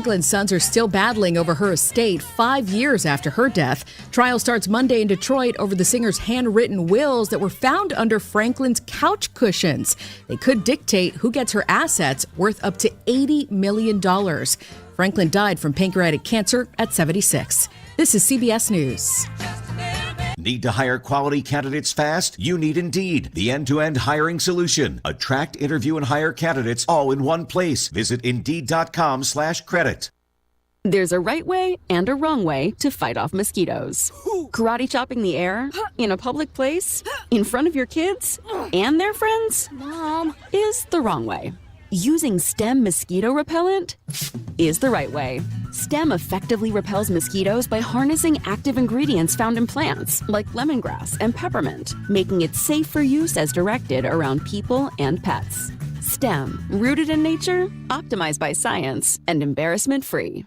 Franklin's sons are still battling over her estate 5 years after her death. Trial starts Monday in Detroit over the singer's handwritten wills that were found under Franklin's couch cushions. They could dictate who gets her assets worth up to $80 million. Franklin died from pancreatic cancer at 76. This is CBS News. Need to hire quality candidates fast? You need Indeed, the end-to-end hiring solution. Attract, interview, and hire candidates all in one place. Visit Indeed.com/credit. There's a right way and a wrong way to fight off mosquitoes. Karate chopping the air, in a public place, in front of your kids, and their friends, Mom, is the wrong way. Using Stem mosquito repellent is the right way. Stem effectively repels mosquitoes by harnessing active ingredients found in plants like lemongrass and peppermint, making it safe for use as directed around people and pets. Stem, rooted in nature, optimized by science, and embarrassment-free.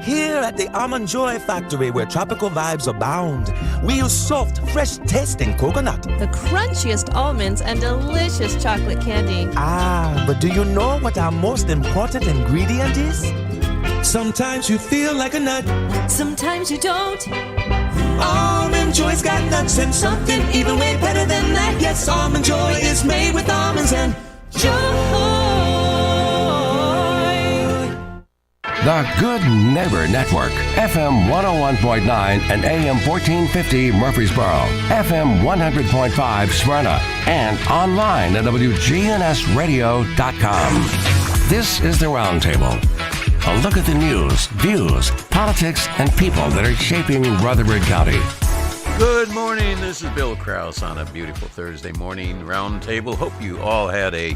Here at the Almond Joy Factory, where tropical vibes abound, we use soft, fresh-tasting coconut. the crunchiest almonds and delicious chocolate candy. Ah, but do you know what our most important ingredient is? Sometimes you feel like a nut. Sometimes you don't. Almond Joy's got nuts and something even way better than that. Yes, Almond Joy is made with almonds and joy. The Good Neighbor Network, FM 101.9 and AM 1450 Murfreesboro, FM 100.5 Smyrna, and online at WGNSradio.com. This is the Roundtable. A look at the news, views, politics, and people that are shaping Rutherford County. Good morning. This is Bill Krause on a beautiful Thursday morning roundtable. Hope you all had a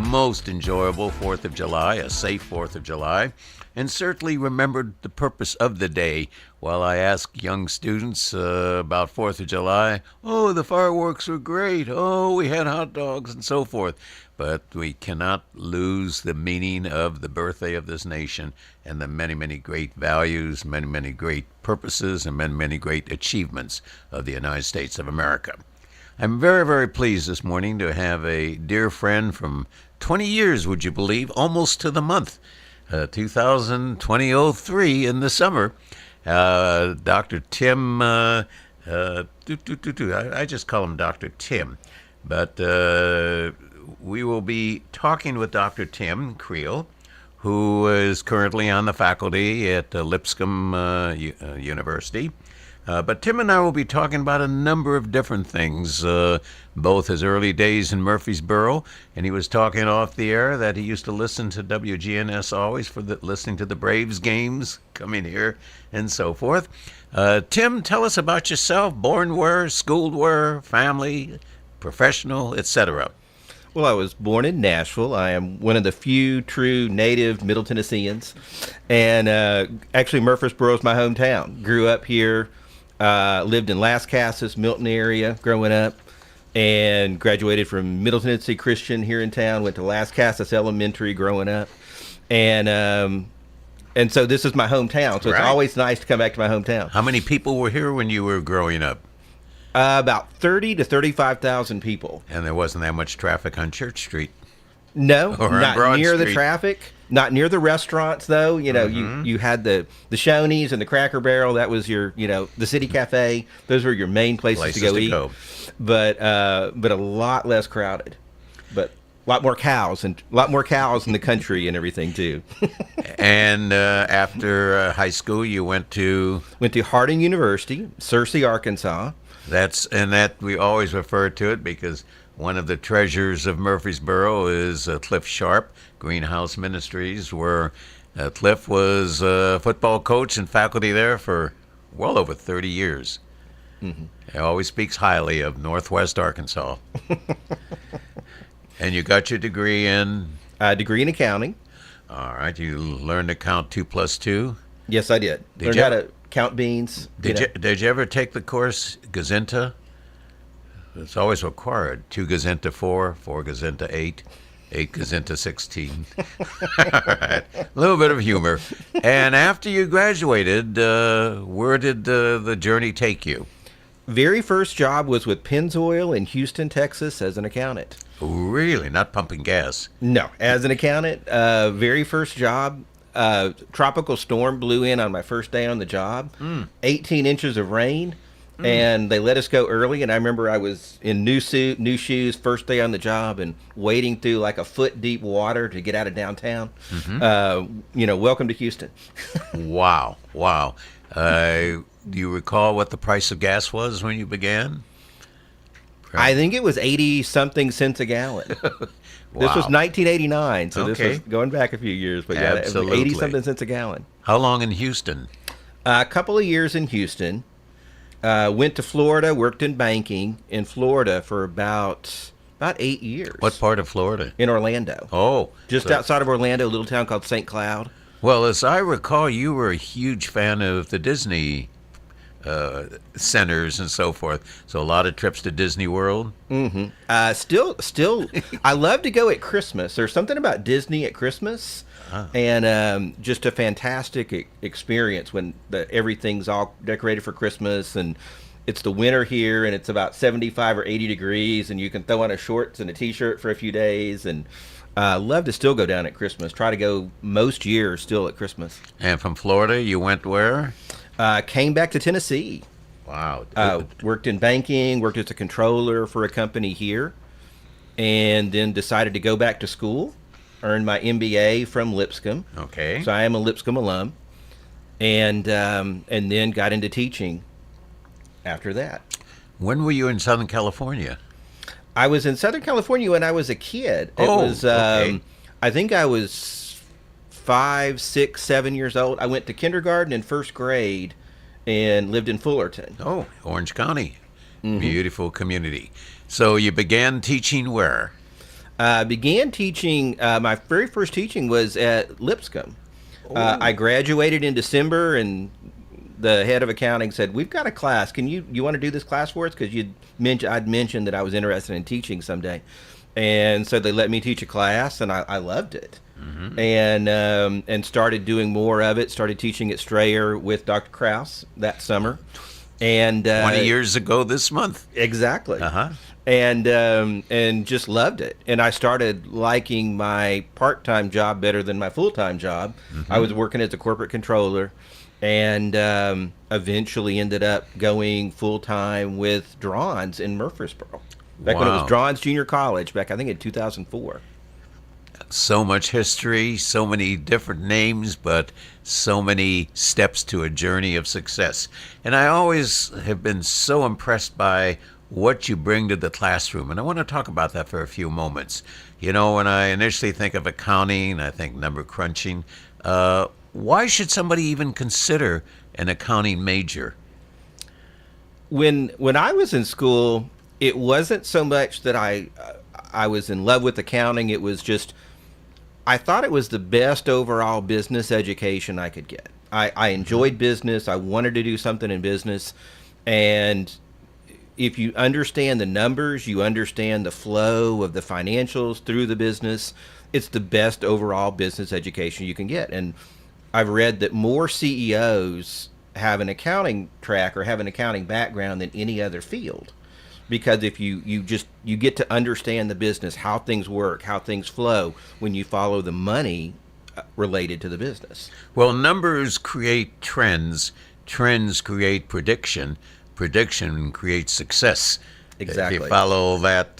most enjoyable 4th of July, a safe 4th of July, and certainly remembered the purpose of the day. While I ask young students about 4th of July, oh, the fireworks were great. Oh, we had hot dogs and so forth. But we cannot lose the meaning of the birthday of this nation and the many, many great values, many, many great purposes, and many, many great achievements of the United States of America. I'm very, very pleased this morning to have a dear friend from 20 years, would you believe, almost to the month, 2003 in the summer. Dr. Tim, I just call him Dr. Tim, but we will be talking with Dr. Tim Creel, who is currently on the faculty at Lipscomb University. But Tim and I will be talking about a number of different things, both his early days in Murfreesboro, and he was talking off the air that he used to listen to WGNS always for listening to the Braves games, coming here, and so forth. Tim, tell us about yourself, born where, schooled where, family, professional, etc. Well, I was born in Nashville. I am one of the few true native Middle Tennesseans. And actually, Murfreesboro is my hometown. Grew up here, lived in Las Casas, Milton area growing up, and graduated from Middle Tennessee Christian here in town. Went to Las Casas Elementary growing up. And so this is my hometown. So It's always nice to come back to my hometown. How many people were here when you were growing up? About 30 to 35,000 people. And there wasn't that much traffic on Church Street. No, Or not Broad near the Street. traffic. Not near the restaurants, though. You know, you had the Shoney's and the Cracker Barrel. That was your, the City Cafe. Those were your main places to go eat. But a lot less crowded. But a lot more cows in the country and everything too. And after high school, you went to Harding University, Searcy, Arkansas. That we always refer to it because one of the treasures of Murfreesboro is Cliff Sharp, Greenhouse Ministries, where Cliff was a football coach and faculty there for well over 30 years. Mm-hmm. He always speaks highly of Northwest Arkansas. And you got your degree in? Degree in accounting. All right. You learned to count 2 plus 2? Yes, I did. Learned how to count beans. Did you ever take the course Gazinta? It's always required. 2 Gazinta 4, 4 Gazinta 8, 8 Gazinta 16. All right. A little bit of humor. And after you graduated, where did the journey take you? Very first job was with Pennzoil in Houston, Texas as an accountant. Really? Not pumping gas? No, as an accountant. Very first job. tropical storm blew in on my first day on the job. 18 inches of rain. And they let us go early, and I remember I was in new suit, new shoes, first day on the job, and wading through like a foot deep water to get out of downtown. Welcome to Houston. Wow. Do you recall what the price of gas was when you began? I think it was 80-something cents a gallon. Wow. This was 1989, so this Okay. was going back a few years. But yeah, it was Absolutely. 80-something cents a gallon. How long in Houston? A couple of years in Houston. Went to Florida, worked in banking in Florida for about 8 years. What part of Florida? In Orlando. Oh. Just outside of Orlando, a little town called St. Cloud. Well, as I recall, you were a huge fan of the Disney centers and so forth. So a lot of trips to Disney World. Still, I love to go at Christmas. There's something about Disney at Christmas, and just a fantastic experience when everything's all decorated for Christmas, and it's the winter here, and it's about 75 or 80 degrees, and you can throw on a shorts and a t-shirt for a few days, and love to still go down at Christmas. Try to go most years still at Christmas. And from Florida, you went where? Came back to Tennessee. Wow. Worked in banking, worked as a controller for a company here, and then decided to go back to school, earned my MBA from Lipscomb. Okay. So I am a Lipscomb alum, and then got into teaching after that. When were you in Southern California? I was in Southern California when I was a kid. Okay. I think I was 5, 6, 7 years old. I went to kindergarten and first grade and lived in Fullerton. Oh, Orange County. Beautiful community. So you began teaching where? Began teaching, my very first teaching was at Lipscomb. I graduated in December, and the head of accounting said, "We've got a class. Can you want to do this class for us? Because I'd mentioned that I was interested in teaching someday." And so they let me teach a class, and I loved it. And started doing more of it. Started teaching at Strayer with Dr. Krause that summer. And 20 years ago this month. Exactly. And just loved it. And I started liking my part-time job better than my full-time job. I was working as a corporate controller, and eventually ended up going full-time with Drawns in Murfreesboro. Back when it was Drawns Junior College, back I think in 2004. So much history, so many different names, but so many steps to a journey of success. And I always have been so impressed by what you bring to the classroom. And I want to talk about that for a few moments. You know, when I initially think of accounting, I think number crunching. Why should somebody even consider an accounting major? When I was in school, it wasn't so much that I was in love with accounting. It was just, I thought it was the best overall business education I could get. I enjoyed business. I wanted to do something in business. And if you understand the numbers, you understand the flow of the financials through the business, it's the best overall business education you can get. And I've read that more CEOs have an accounting track or have an accounting background than any other field. Because if you get to understand the business, how things work, how things flow, when you follow the money related to the business. Well, numbers create trends. Trends create prediction. Prediction creates success. Exactly. If you follow that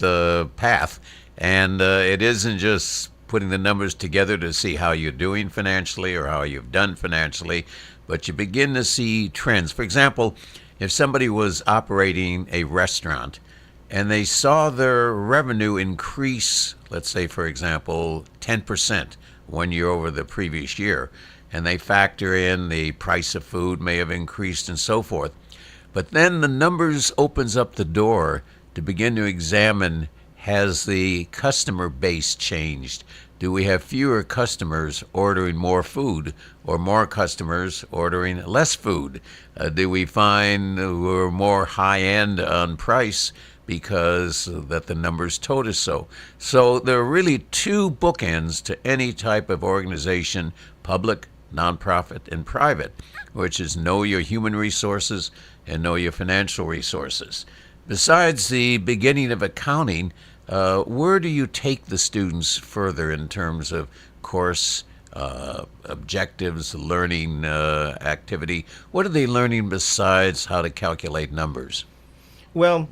path. And it isn't just putting the numbers together to see how you're doing financially or how you've done financially, but you begin to see trends. For example, if somebody was operating a restaurant and they saw their revenue increase, let's say, for example, 10% 1 year over the previous year, and they factor in the price of food may have increased and so forth, but then the numbers opens up the door to begin to examine, has the customer base changed? Do we have fewer customers ordering more food or more customers ordering less food? Do we find we're more high-end on price because that the numbers told us so? So there are really two bookends to any type of organization, public, nonprofit, and private, which is know your human resources and know your financial resources. Besides the beginning of accounting, where do you take the students further in terms of course objectives, learning activity. What are they learning besides how to calculate numbers? Well,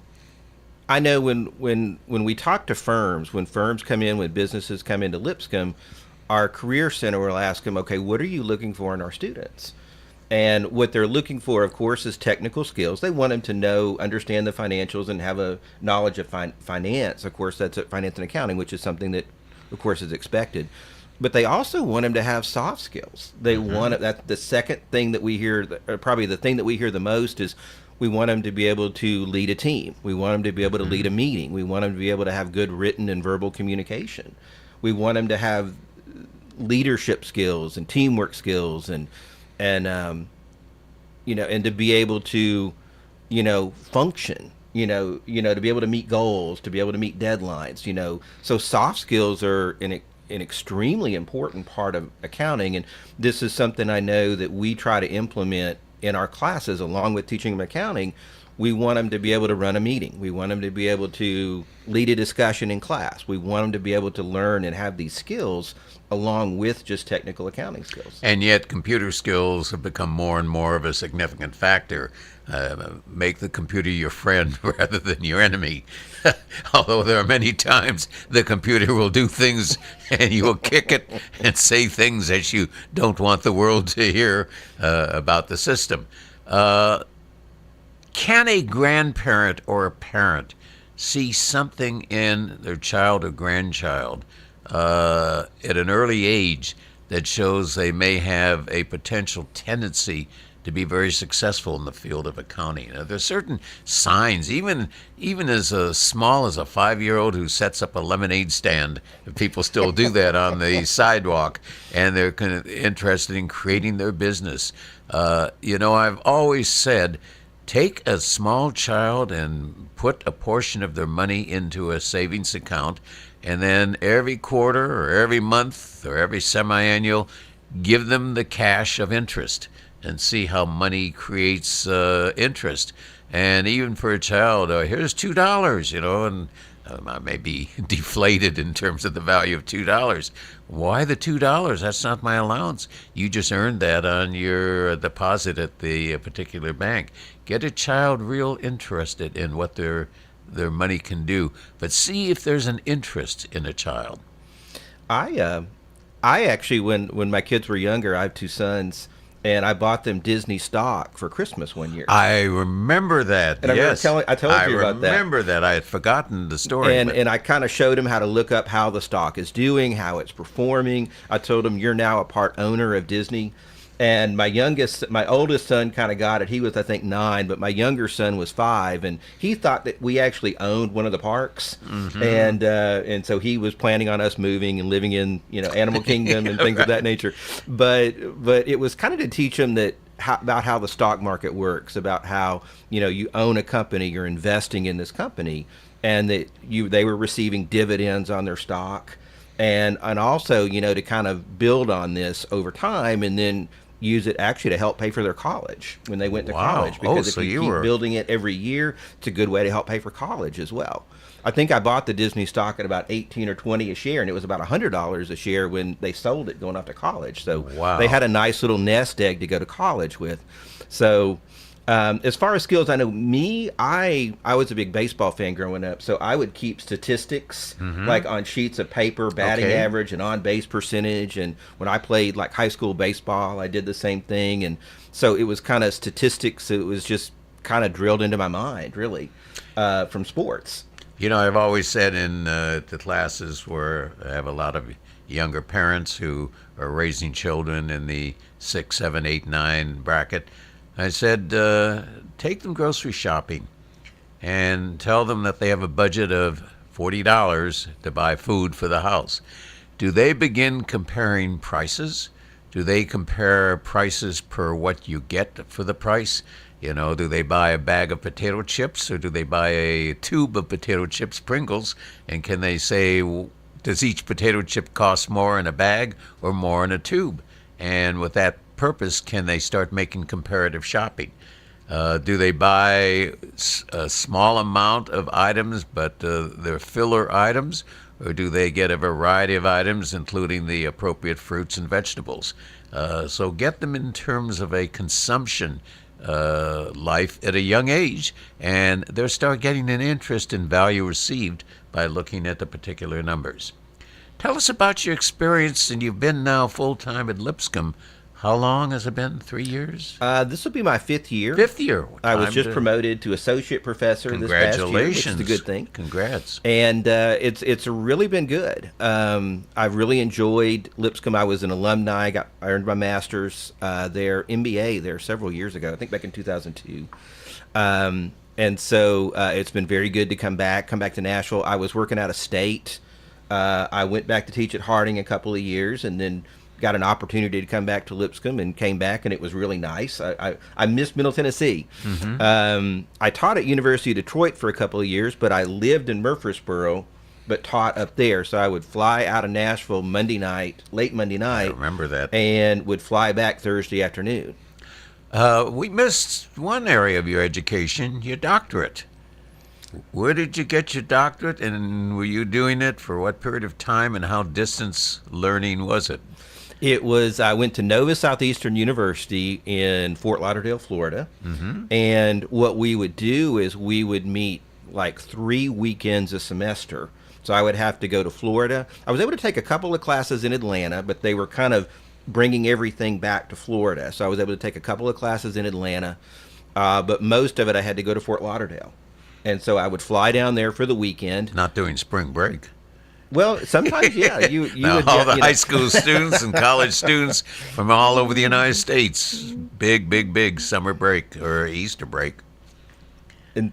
I know when we talk to firms, when firms come in, when businesses come into Lipscomb, our Career Center will ask them, okay, what are you looking for in our students? And what they're looking for, of course, is technical skills. They want them to understand the financials and have a knowledge of finance. Of course, that's finance and accounting, which is something that, of course, is expected. But they also want them to have soft skills. They want that's the second thing that we hear, or probably the thing that we hear the most is we want them to be able to lead a team. We want them to be able to lead a meeting. We want them to be able to have good written and verbal communication. We want them to have leadership skills and teamwork skills and to be able to, function, to be able to meet goals, to be able to meet deadlines, So soft skills are an extremely important part of accounting. And this is something I know that we try to implement in our classes along with teaching them accounting. We want them to be able to run a meeting. We want them to be able to lead a discussion in class. We want them to be able to learn and have these skills along with just technical accounting skills. And yet computer skills have become more and more of a significant factor. Make the computer your friend rather than your enemy. Although there are many times the computer will do things and you will kick it and say things that you don't want the world to hear about the system. Can a grandparent or a parent see something in their child or grandchild at an early age that shows they may have a potential tendency to be very successful in the field of accounting? Now, there's certain signs, even as small as a 5-year-old who sets up a lemonade stand, if people still do that on the sidewalk, and they're kind of interested in creating their business. I've always said, take a small child and put a portion of their money into a savings account, and then every quarter or every month or every semi-annual, give them the cash of interest and see how money creates interest. And even for a child, here's $2, and I may be deflated in terms of the value of $2. Why the $2? That's not my allowance. You just earned that on your deposit at the particular bank. Get a child real interested in what their money can do, but see if there's an interest in a child. I actually, when my kids were younger, I have 2 sons, and I bought them Disney stock for Christmas one year. I remember that. And yes, I told you about that. I remember that. I had forgotten the story. And I kind of showed them how to look up how the stock is doing, how it's performing. I told them, you're now a part owner of Disney. And my oldest son kind of got it. He was, I think, 9, but my younger son was 5, and he thought that we actually owned one of the parks, and so he was planning on us moving and living in Animal Kingdom and things of that nature. But it was kind of to teach him that about how the stock market works, about how you own a company, you're investing in this company, and that they were receiving dividends on their stock, and also to kind of build on this over time, and then use it actually to help pay for their college when they went to college. Because if you keep building it every year, it's a good way to help pay for college as well. I think I bought the Disney stock at about 18 or 20 a share, and it was about $100 a share when they sold it going off to college. So they had a nice little nest egg to go to college with. So as far as skills, I know I was a big baseball fan growing up, so I would keep statistics like on sheets of paper, batting average and on-base percentage. And when I played like high school baseball, I did the same thing. And so it was kind of statistics. It was just kind of drilled into my mind, really, from sports. I've always said in the classes where I have a lot of younger parents who are raising children in the 6, 7, 8, 9 bracket, I said, take them grocery shopping and tell them that they have a budget of $40 to buy food for the house. Do they begin comparing prices? Do they compare prices per what you get for the price? Do they buy a bag of potato chips, or do they buy a tube of potato chips, Pringles? And can they say, does each potato chip cost more in a bag or more in a tube? And with that purpose, can they start making comparative shopping? Do they buy a small amount of items, but they're filler items? or do they get a variety of items, including the appropriate fruits and vegetables? So get them in terms of a consumption life at a young age, and they'll start getting an interest in value received by looking at the particular numbers. Tell us about your experience, and you've been now full-time at Lipscomb. How long has it been? 3 years? This will be my 5th year. 5th year. I was just promoted to associate professor this past year, which is a good thing. Congrats. And it's really been good. I've really enjoyed Lipscomb. I was an alumni. I earned my master's there, MBA there several years ago, I think back in 2002. And so it's been very good to come back to Nashville. I was working out of state. I went back to teach at Harding a couple of years, and then got an opportunity to come back to Lipscomb, and came back, and it was really nice. I missed Middle Tennessee. Mm-hmm. I taught at University of Detroit for a couple of years, but I lived in Murfreesboro, but taught up there. So I would fly out of Nashville late Monday night. I remember that. And would fly back Thursday afternoon. We missed one area of your education, your doctorate. Where did you get your doctorate, and were you doing it for what period of time, and how distance learning was it? I went to Nova Southeastern University in Fort Lauderdale, Florida. Mm-hmm. And what we would do is we would meet like 3 weekends a semester. So I would have to go to Florida. I was able to take a couple of classes in Atlanta, but they were kind of bringing everything back to Florida. So I was able to take a couple of classes in Atlanta, but most of it I had to go to Fort Lauderdale. And so I would fly down there for the weekend. Not doing spring break. Well, sometimes, yeah. You now, would, all the high school students and college students from all over the United States, big summer break or Easter break. And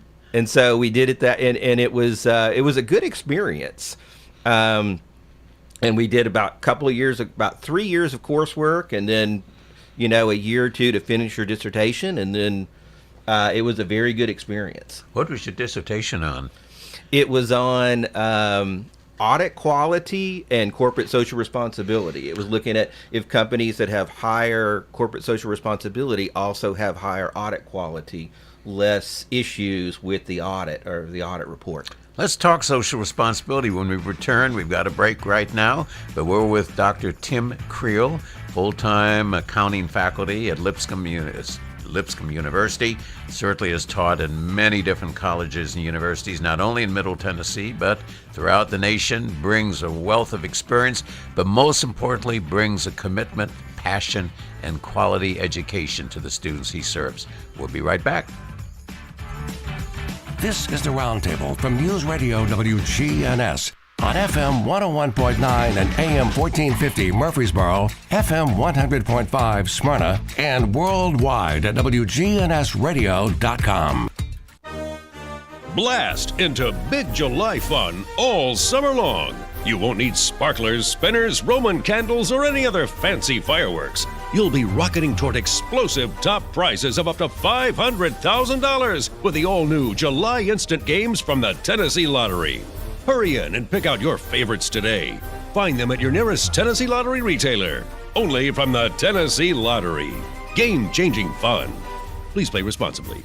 so we did it and it was a good experience. And we did about 3 years of coursework, and then, a year or two to finish your dissertation, and then it was a very good experience. What was your dissertation on? It was on audit quality and corporate social responsibility. It was looking at if companies that have higher corporate social responsibility also have higher audit quality, less issues with the audit or the audit report. Let's talk social responsibility when we return. We've got a break right now, but we're with Dr. Tim Creel, full-time accounting faculty at Lipscomb University. Certainly has taught in many different colleges and universities, not only in Middle Tennessee, but throughout the nation, brings a wealth of experience, but most importantly, brings a commitment, passion, and quality education to the students he serves. We'll be right back. This is the Roundtable from News Radio WGNS on FM 101.9 and AM 1450 Murfreesboro, FM 100.5 Smyrna, and worldwide at WGNSradio.com. Blast into Big July fun all summer long. You won't need sparklers, spinners, Roman candles, or any other fancy fireworks. You'll be rocketing toward explosive top prizes of up to $500,000 with the all-new July Instant Games from the Tennessee Lottery. Hurry in and pick out your favorites today. Find them at your nearest Tennessee Lottery retailer. Only from the Tennessee Lottery. Game-changing fun. Please play responsibly.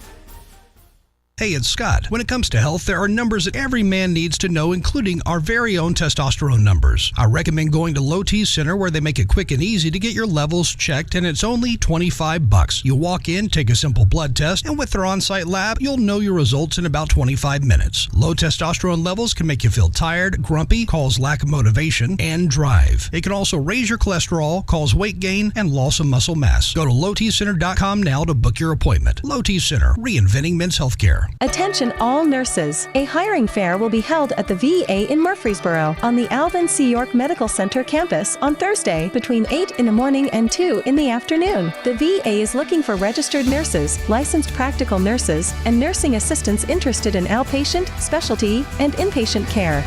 Hey, it's Scott. When it comes to health, there are numbers that every man needs to know, including our very own testosterone numbers. I recommend going to Low T Center, where they make it quick and easy to get your levels checked, and it's only $25. You walk in, take a simple blood test, and with their on-site lab, you'll know your results in about 25 minutes. Low testosterone levels can make you feel tired, grumpy, cause lack of motivation, and drive. It can also raise your cholesterol, cause weight gain, and loss of muscle mass. Go to lowtcenter.com now to book your appointment. Low T Center, reinventing men's healthcare. Attention all nurses. A hiring fair will be held at the VA in Murfreesboro on the Alvin C. York Medical Center campus on Thursday between 8 in the morning and 2 in the afternoon. The VA is looking for registered nurses, licensed practical nurses, and nursing assistants interested in outpatient, specialty, and inpatient care.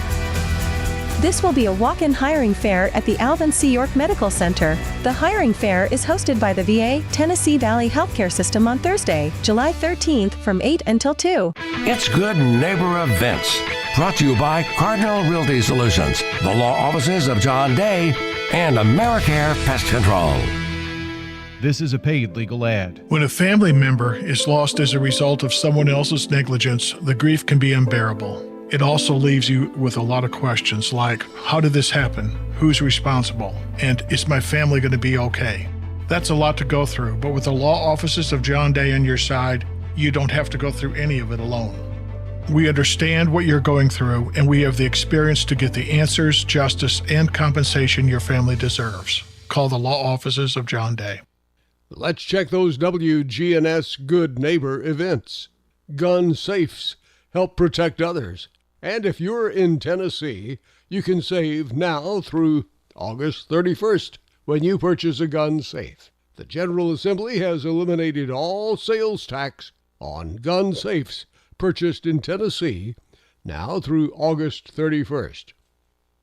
This will be a walk-in hiring fair at the Alvin C. York Medical Center. The hiring fair is hosted by the VA Tennessee Valley Healthcare System on Thursday, July 13th from 8 until 2. It's Good Neighbor Events, brought to you by Cardinal Realty Solutions, the law offices of John Day, and AmeriCare Pest Control. This is a paid legal ad. When a family member is lost as a result of someone else's negligence, the grief can be unbearable. It also leaves you with a lot of questions like, how did this happen? Who's responsible? And is my family going to be okay? That's a lot to go through, but with the law offices of John Day on your side, you don't have to go through any of it alone. We understand what you're going through, and we have the experience to get the answers, justice, and compensation your family deserves. Call the law offices of John Day. Let's check those WGNS Good Neighbor events. Gun safes help protect others. And if you're in Tennessee, you can save now through August 31st when you purchase a gun safe. The General Assembly has eliminated all sales tax on gun safes purchased in Tennessee now through August 31st.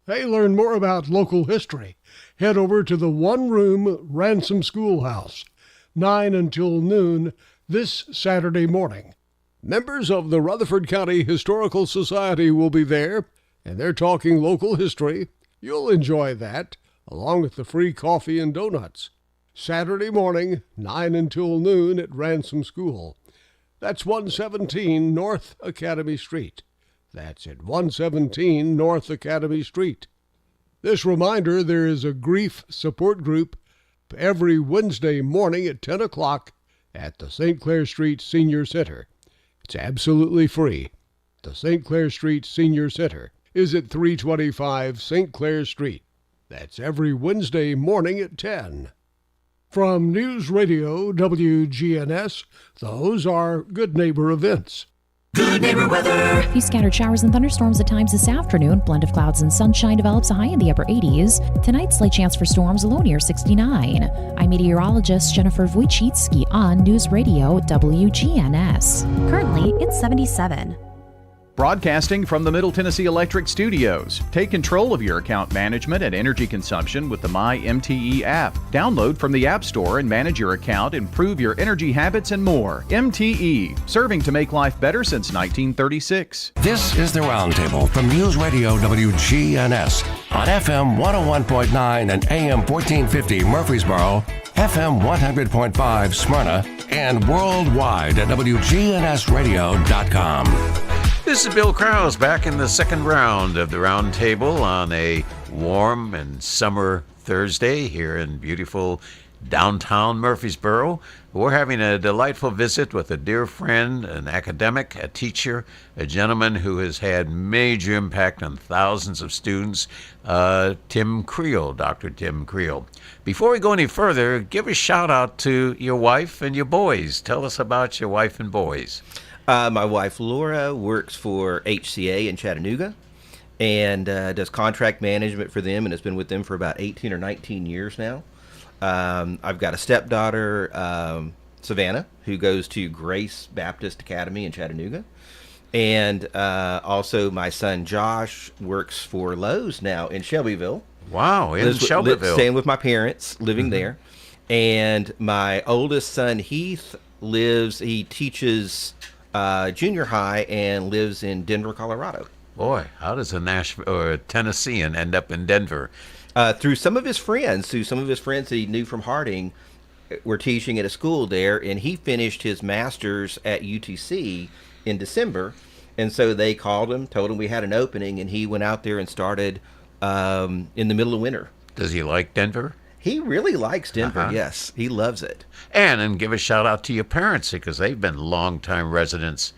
Hey, learn more about local history. Head over to the one-room Ransom Schoolhouse, 9 until noon this Saturday morning. Members of the Rutherford County Historical Society will be there, and they're talking local history. You'll enjoy that, along with the free coffee and donuts. Saturday morning, 9 until noon at Ransom School. That's 117 North Academy Street. That's at 117 North Academy Street. This reminder, there is a grief support group every Wednesday morning at 10 o'clock at the St. Clair Street Senior Center. It's absolutely free. The St. Clair Street Senior Center is at 325 St. Clair Street. That's every Wednesday morning at 10. From News Radio WGNS, those are Good Neighbor events. Good Neighbor weather. A few scattered showers and thunderstorms at times this afternoon. Blend of clouds and sunshine develops a high in the upper 80s. Tonight, slight chance for storms, low near 69. I'm meteorologist Jennifer Wojcicki on News Radio WGNS. Currently, it's 77. Broadcasting from the Middle Tennessee Electric Studios. Take control of your account management and energy consumption with the MyMTE app. Download from the App Store and manage your account, improve your energy habits, and more. MTE, serving to make life better since 1936. This is the Roundtable from News Radio WGNS on FM 101.9 and AM 1450 Murfreesboro, FM 100.5 Smyrna, and worldwide at WGNSradio.com. This is Bill Krause back in the second round of the Roundtable on a warm and summer Thursday here in beautiful downtown Murfreesboro. We're having a delightful visit with a dear friend, an academic, a teacher, a gentleman who has had major impact on thousands of students, Tim Creel, Dr. Tim Creel. Before we go any further, give a shout out to your wife and your boys. Tell us about your wife and boys. My wife, Laura, works for HCA in Chattanooga and does contract management for them and has been with them for about 18 or 19 years now. I've got a stepdaughter, Savannah, who goes to Grace Baptist Academy in Chattanooga. And also my son, Josh, works for Lowe's now in Shelbyville. Wow, in Shelbyville. Staying with my parents, living there. And my oldest son, Heath, he teaches junior high and lives in Denver, Colorado. Boy, how does a Tennessean end up in Denver? Through some of his friends that he knew from Harding were teaching at a school there, and he finished his master's at UTC in December, and so they called him, told him we had an opening, and he went out there and started in the middle of winter. Does he like Denver? He really likes Denver, yes. He loves it. And give a shout out to your parents because they've been longtime residents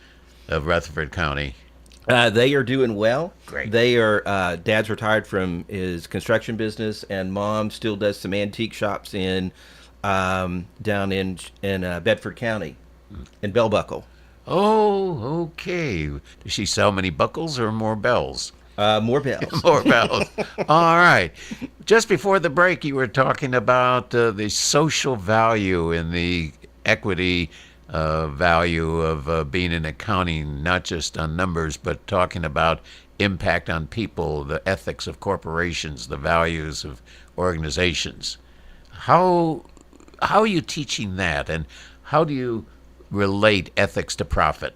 of Rutherford County. They are doing well. Great. They are, Dad's retired from his construction business, and Mom still does some antique shops down in Bedford County, in Bell Buckle. Oh, okay. Does she sell many buckles or more bells? More bells. More bells. All right. Just before the break, you were talking about the social value and the equity value of being in accounting, not just on numbers, but talking about impact on people, the ethics of corporations, the values of organizations. How are you teaching that, and how do you relate ethics to profit?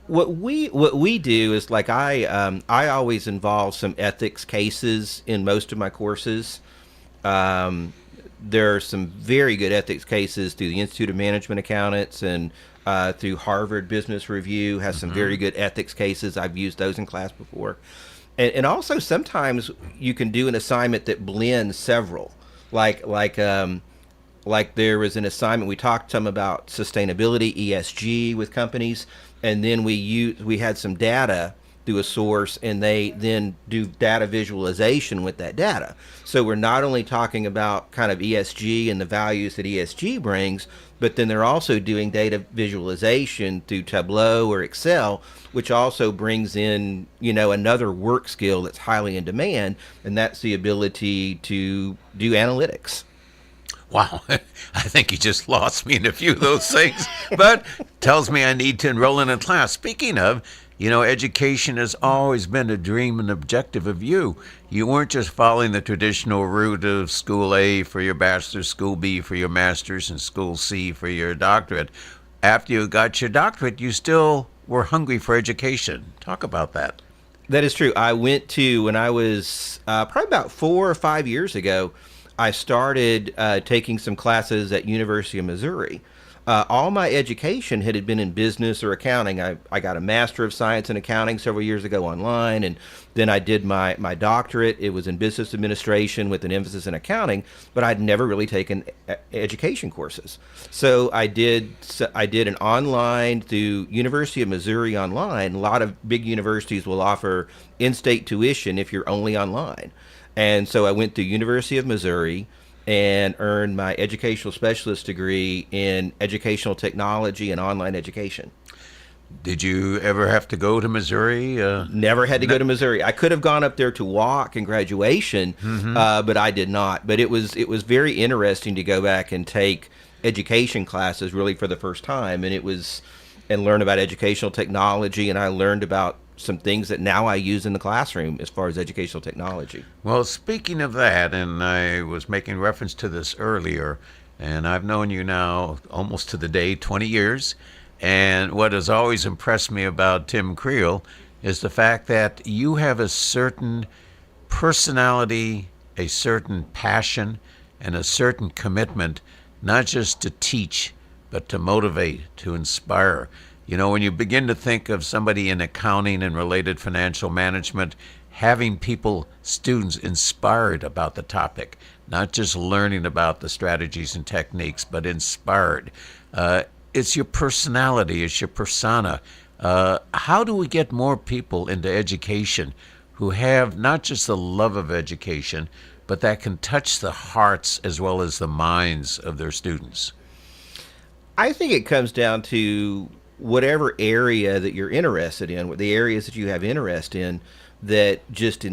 What we do is, like, I always involve some ethics cases in most of my courses. there are some very good ethics cases through the Institute of Management Accountants and through Harvard Business Review has some very good ethics cases. I've used those in class before. And also sometimes you can do an assignment that blends several. Like there was an assignment, we talked some about sustainability, ESG with companies, and then we had some data through a source, and they then do data visualization with that data. So we're not only talking about kind of ESG and the values that ESG brings, but then they're also doing data visualization through Tableau or Excel, which also brings in, another work skill that's highly in demand, and that's the ability to do analytics. Wow, I think you just lost me in a few of those things, but tells me I need to enroll in a class. Speaking of, education has always been a dream and objective of you. You weren't just following the traditional route of school A for your bachelor's, school B for your master's, and school C for your doctorate. After you got your doctorate, you still were hungry for education. Talk about that. That is true. I went to, when I was probably about 4 or 5 years ago, I started taking some classes at University of Missouri. All my education had been in business or accounting. I got a Master of Science in Accounting several years ago online, and then I did my doctorate. It was in business administration with an emphasis in accounting, but I'd never really taken education courses. So I did an online through University of Missouri online. A lot of big universities will offer in-state tuition if you're only online. And so I went to University of Missouri and earned my educational specialist degree in educational technology and online education. Did you ever have to go to Missouri? Never had to go to Missouri. I could have gone up there to walk in graduation, but I did not. But it was very interesting to go back and take education classes really for the first time, and learn about educational technology, and I learned about some things that now I use in the classroom as far as educational technology. Well, speaking of that, and I was making reference to this earlier, and I've known you now almost to the day, 20 years, and what has always impressed me about Tim Creel is the fact that you have a certain personality, a certain passion, and a certain commitment, not just to teach, but to motivate, to inspire. When you begin to think of somebody in accounting and related financial management, having students inspired about the topic, not just learning about the strategies and techniques, but inspired. It's your personality, it's your persona. How do we get more people into education who have not just the love of education, but that can touch the hearts as well as the minds of their students? I think it comes down to whatever area that you're interested in, the areas that you have interest in, that just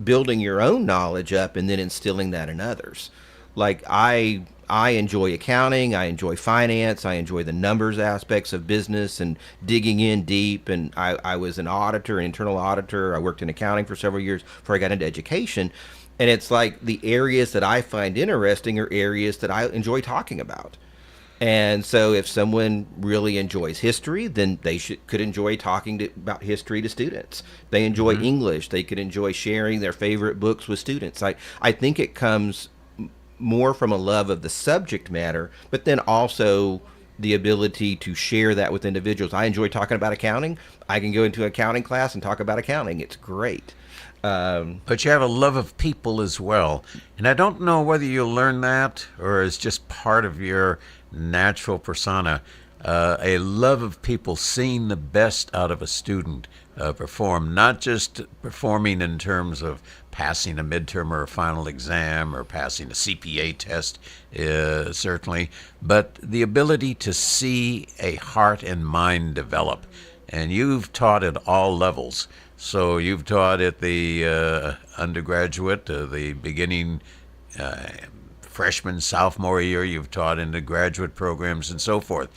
building your own knowledge up and then instilling that in others. Like I enjoy accounting, I enjoy finance, I enjoy the numbers aspects of business and digging in deep. And I was an auditor, an internal auditor. I worked in accounting for several years before I got into education. And it's like the areas that I find interesting are areas that I enjoy talking about. And so if someone really enjoys history, then they could enjoy talking about history to students. They enjoy English, they could enjoy sharing their favorite books with students. I think it comes more from a love of the subject matter, but then also the ability to share that with individuals. I enjoy talking about accounting. I can go into an accounting class and talk about accounting. It's great. But you have a love of people as well. And I don't know whether you'll learn that or it's just part of your natural persona, a love of people, seeing the best out of a student perform, not just performing in terms of passing a midterm or a final exam or passing a CPA test, certainly, but the ability to see a heart and mind develop. And you've taught at all levels. So you've taught at the undergraduate, the beginning freshman, sophomore year, you've taught in the graduate programs and so forth.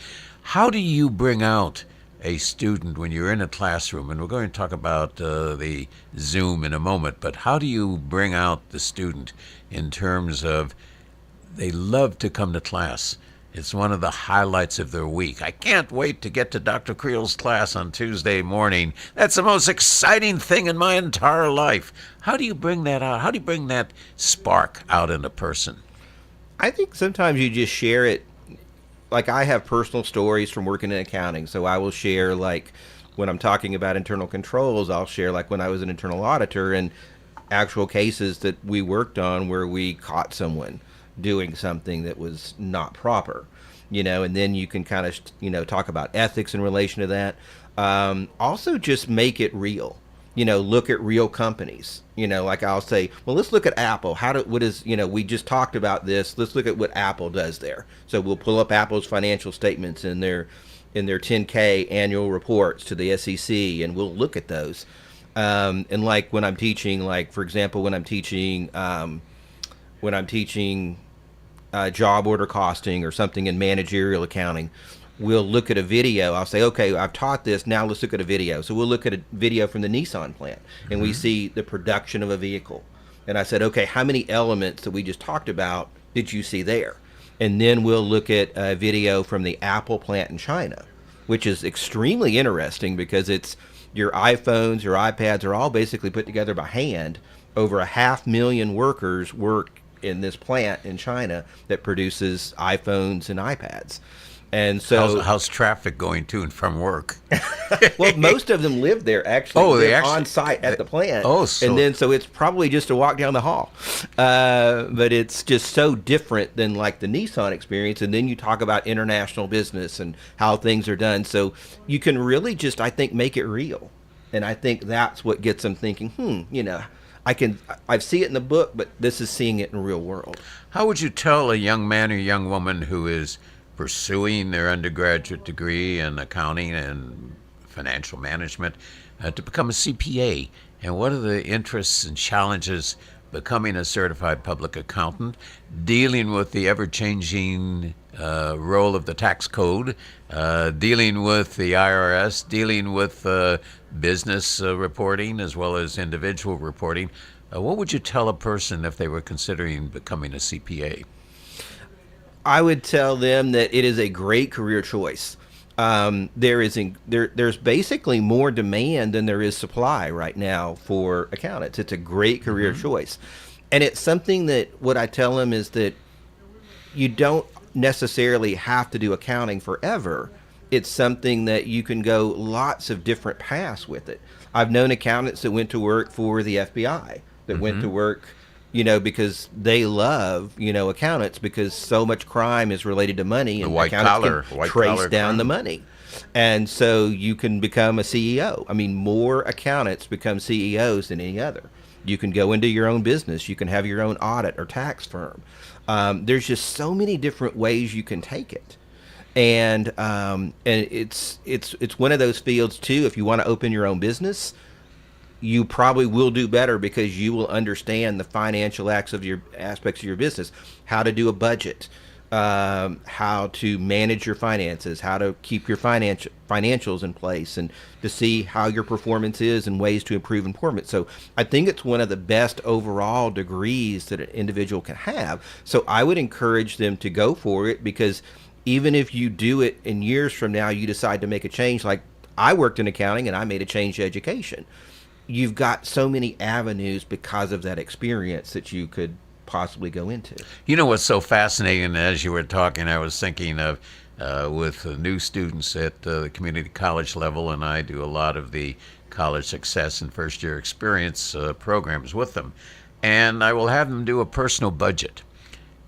How do you bring out a student when you're in a classroom? And we're going to talk about the Zoom in a moment, but how do you bring out the student in terms of they love to come to class? It's one of the highlights of their week. I can't wait to get to Dr. Creel's class on Tuesday morning. That's the most exciting thing in my entire life. How do you bring that out? How do you bring that spark out in a person? I think sometimes you just share it. Like I have personal stories from working in accounting, so I will share like when I'm talking about internal controls, I'll share like when I was an internal auditor and actual cases that we worked on where we caught someone doing something that was not proper, and then you can kind of, talk about ethics in relation to that. Also just make it real, look at real companies, like I'll say, well, let's look at Apple. We just talked about this. Let's look at what Apple does there. So we'll pull up Apple's financial statements in their 10K annual reports to the SEC, and we'll look at those. And like when I'm teaching, like for example, when I'm teaching job order costing or something in managerial accounting, we'll look at a video. I'll say, okay, I've taught this. Now let's look at a video. So we'll look at a video from the Nissan plant, and we see the production of a vehicle. And I said, okay, how many elements that we just talked about did you see there? And then we'll look at a video from the Apple plant in China, which is extremely interesting because it's your iPhones, your iPads are all basically put together by hand. Over 500,000 workers work in this plant in China that produces iPhones and iPads. And so, how's traffic going to and from work? Well, most of them live there actually. Oh, they on site at the plant. Oh, and then so it's probably just a walk down the hall. But it's just so different than like the Nissan experience. And then you talk about international business and how things are done. So you can really just, I think, make it real. And I think that's what gets them thinking, I see it in the book, but this is seeing it in the real world. How would you tell a young man or young woman who is pursuing their undergraduate degree in accounting and financial management to become a CPA? And what are the interests and challenges becoming a certified public accountant, dealing with the ever-changing role of the tax code, dealing with the IRS, dealing with business reporting as well as individual reporting? What would you tell a person if they were considering becoming a CPA? I would tell them that it is a great career choice. There's basically more demand than there is supply right now for accountants. It's a great career choice. And it's something that what I tell them is that you don't necessarily have to do accounting forever. It's something that you can go lots of different paths with it. I've known accountants that went to work for the FBI, that went to work because they love, accountants because so much crime is related to money and accountants can trace down the money. And so you can become a CEO. I mean, more accountants become CEOs than any other. You can go into your own business. You can have your own audit or tax firm. There's just so many different ways you can take it. And it's one of those fields too. If you want to open your own business, you probably will do better because you will understand the financial aspects of your business, how to do a budget, how to manage your finances, how to keep your financials in place, and to see how your performance is and ways to improve performance. So I think it's one of the best overall degrees that an individual can have. So I would encourage them to go for it, because even if you do it in years from now, you decide to make a change. Like I worked in accounting and I made a change to education. You've got so many avenues because of that experience that you could possibly go into. You know what's so fascinating, as you were talking, I was thinking of with new students at the community college level, and I do a lot of the college success and first year experience programs with them. And I will have them do a personal budget.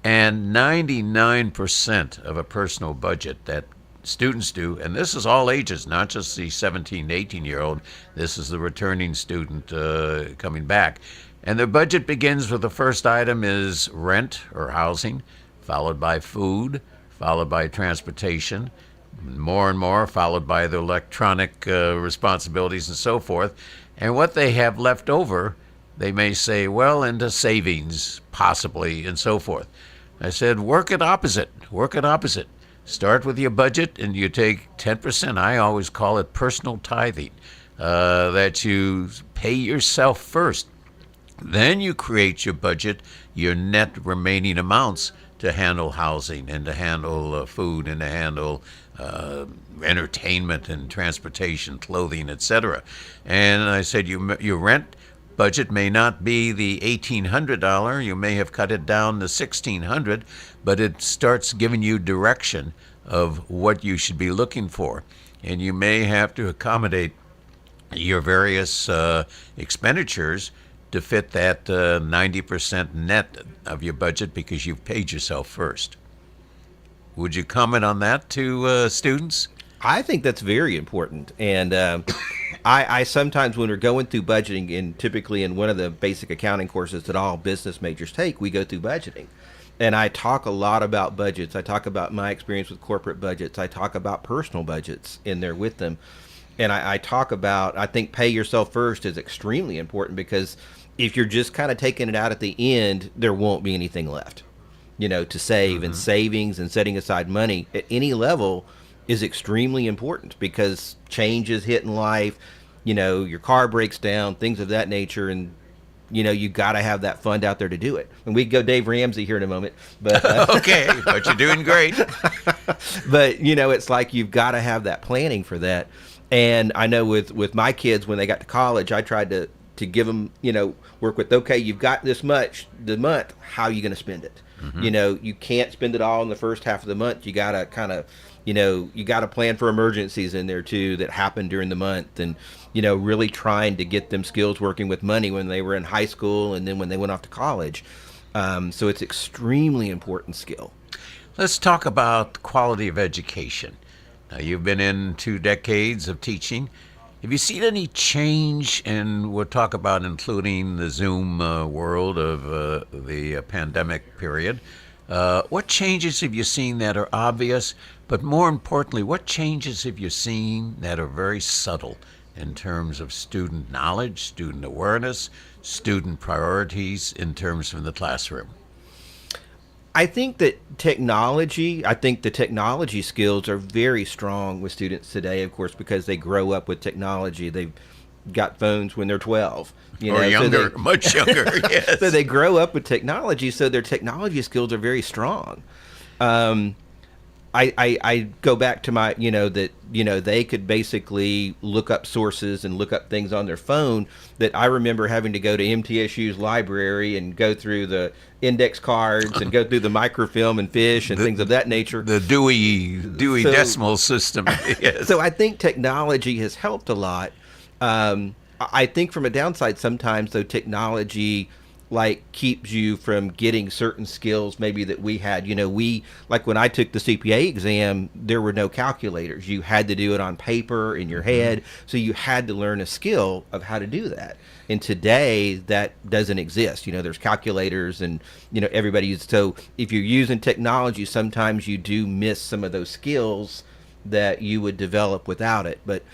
And 99% of a personal budget that students do, and this is all ages, not just the 17, 18-year-old. This is the returning student coming back. And their budget begins with the first item is rent or housing, followed by food, followed by transportation, more and more, followed by the electronic responsibilities and so forth. And what they have left over, they may say, well, into savings, possibly, and so forth. I said, work it opposite. Start with your budget and you take 10%. I always call it personal tithing, that you pay yourself first. Then you create your budget, your net remaining amounts to handle housing and to handle food and to handle entertainment and transportation, clothing, etc. And I said, you rent budget may not be the $1,800. You may have cut it down to $1,600, but it starts giving you direction of what you should be looking for. And you may have to accommodate your various expenditures to fit that 90% net of your budget because you've paid yourself first. Would you comment on that to students? I think that's very important. And I sometimes, when we're going through budgeting, and typically in one of the basic accounting courses that all business majors take, we go through budgeting. And I talk a lot about budgets. I talk about my experience with corporate budgets. I talk about personal budgets in there with them. And I talk about, I think pay yourself first is extremely important, because if you're just kind of taking it out at the end, there won't be anything left, to save. And savings and setting aside money at any level is extremely important, because changes hit in life, your car breaks down, things of that nature, and you got to have that fund out there to do it. And we go Dave Ramsey here in a moment, but okay, but you're doing great. But it's like you've got to have that planning for that. And I know with my kids, when they got to college, I tried to give them, work with, okay, you've got this much the month, how are you going to spend it? You can't spend it all in the first half of the month. You got to kind of, you got to plan for emergencies in there too that happen during the month. And, really trying to get them skills working with money when they were in high school and then when they went off to college. So it's extremely important skill. Let's talk about quality of education. Now, you've been in 2 decades of teaching. Have you seen any change, and we'll talk about including the Zoom world of the pandemic period. What changes have you seen that are obvious, but more importantly, what changes have you seen that are very subtle in terms of student knowledge, student awareness, student priorities in terms of the classroom? I think that the technology skills are very strong with students today, of course, because they grow up with technology. They've got phones when they're 12. Or younger, so much younger, yes. So they grow up with technology, so their technology skills are very strong. I go back to my, they could basically look up sources and look up things on their phone that I remember having to go to MTSU's library and go through the index cards and go through the microfilm and fish and things of that nature. The Dewey Decimal System. Yes. So I think technology has helped a lot. I think from a downside sometimes, though, technology keeps you from getting certain skills maybe that we had. Like when I took the CPA exam, there were no calculators. You had to do it on paper in your head. So you had to learn a skill of how to do that. And today that doesn't exist. There's calculators and, everybody uses. So if you're using technology, sometimes you do miss some of those skills that you would develop without it. But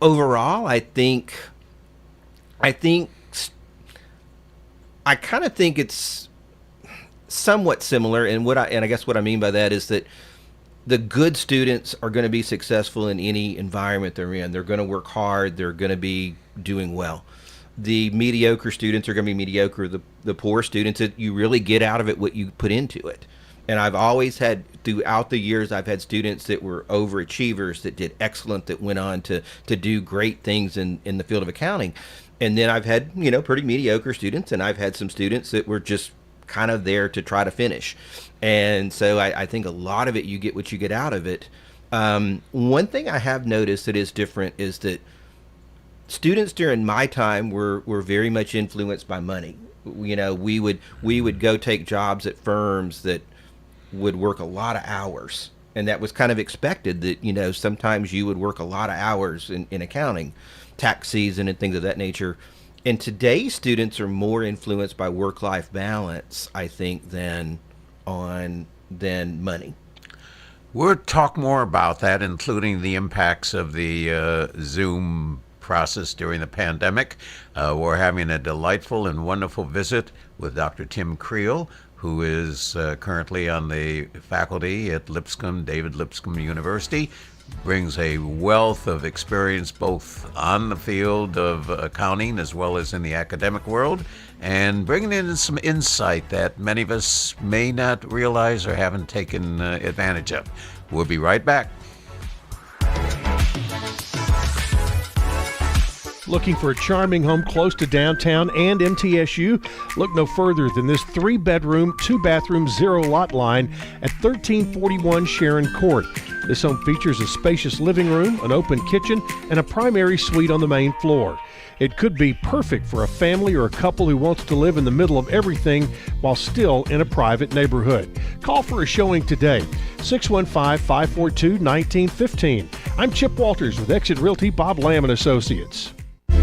overall, I kind of think it's somewhat similar, and I guess what I mean by that is that the good students are going to be successful in any environment they're in. They're going to work hard. They're going to be doing well. The mediocre students are going to be mediocre. The poor students, you really get out of it what you put into it. And I've always had, throughout the years, I've had students that were overachievers, that did excellent, that went on to do great things in the field of accounting. And then I've had, pretty mediocre students, and I've had some students that were just kind of there to try to finish. And so I think a lot of it, you get what you get out of it. One thing I have noticed that is different is that students during my time were very much influenced by money. We would go take jobs at firms that would work a lot of hours. And that was kind of expected that, sometimes you would work a lot of hours in accounting, tax season and things of that nature. And today's students are more influenced by work-life balance, I think, than money. We'll talk more about that, including the impacts of the Zoom process during the pandemic. We're having a delightful and wonderful visit with Dr. Tim Creel, who is currently on the faculty at David Lipscomb University. Brings a wealth of experience both on the field of accounting as well as in the academic world, and bringing in some insight that many of us may not realize or haven't taken advantage of. We'll be right back. Looking for a charming home close to downtown and MTSU? Look no further than this 3-bedroom, 2-bathroom, 0-lot line at 1341 Sharon Court. This home features a spacious living room, an open kitchen, and a primary suite on the main floor. It could be perfect for a family or a couple who wants to live in the middle of everything while still in a private neighborhood. Call for a showing today, 615-542-1915. I'm Chip Walters with Exit Realty Bob Lamb & Associates.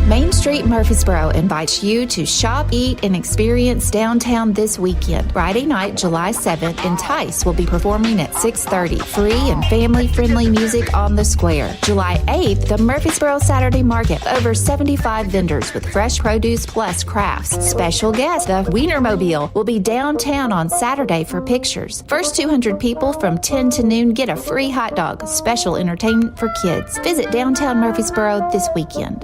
Main Street Murfreesboro invites you to shop, eat, and experience downtown this weekend. Friday night, July 7th, Entice will be performing at 6:30. Free and family-friendly music on the square. July 8th, the Murfreesboro Saturday Market. Over 75 vendors with fresh produce plus crafts. Special guest, the Wienermobile, will be downtown on Saturday for pictures. First 200 people from 10 to noon get a free hot dog. Special entertainment for kids. Visit downtown Murfreesboro this weekend.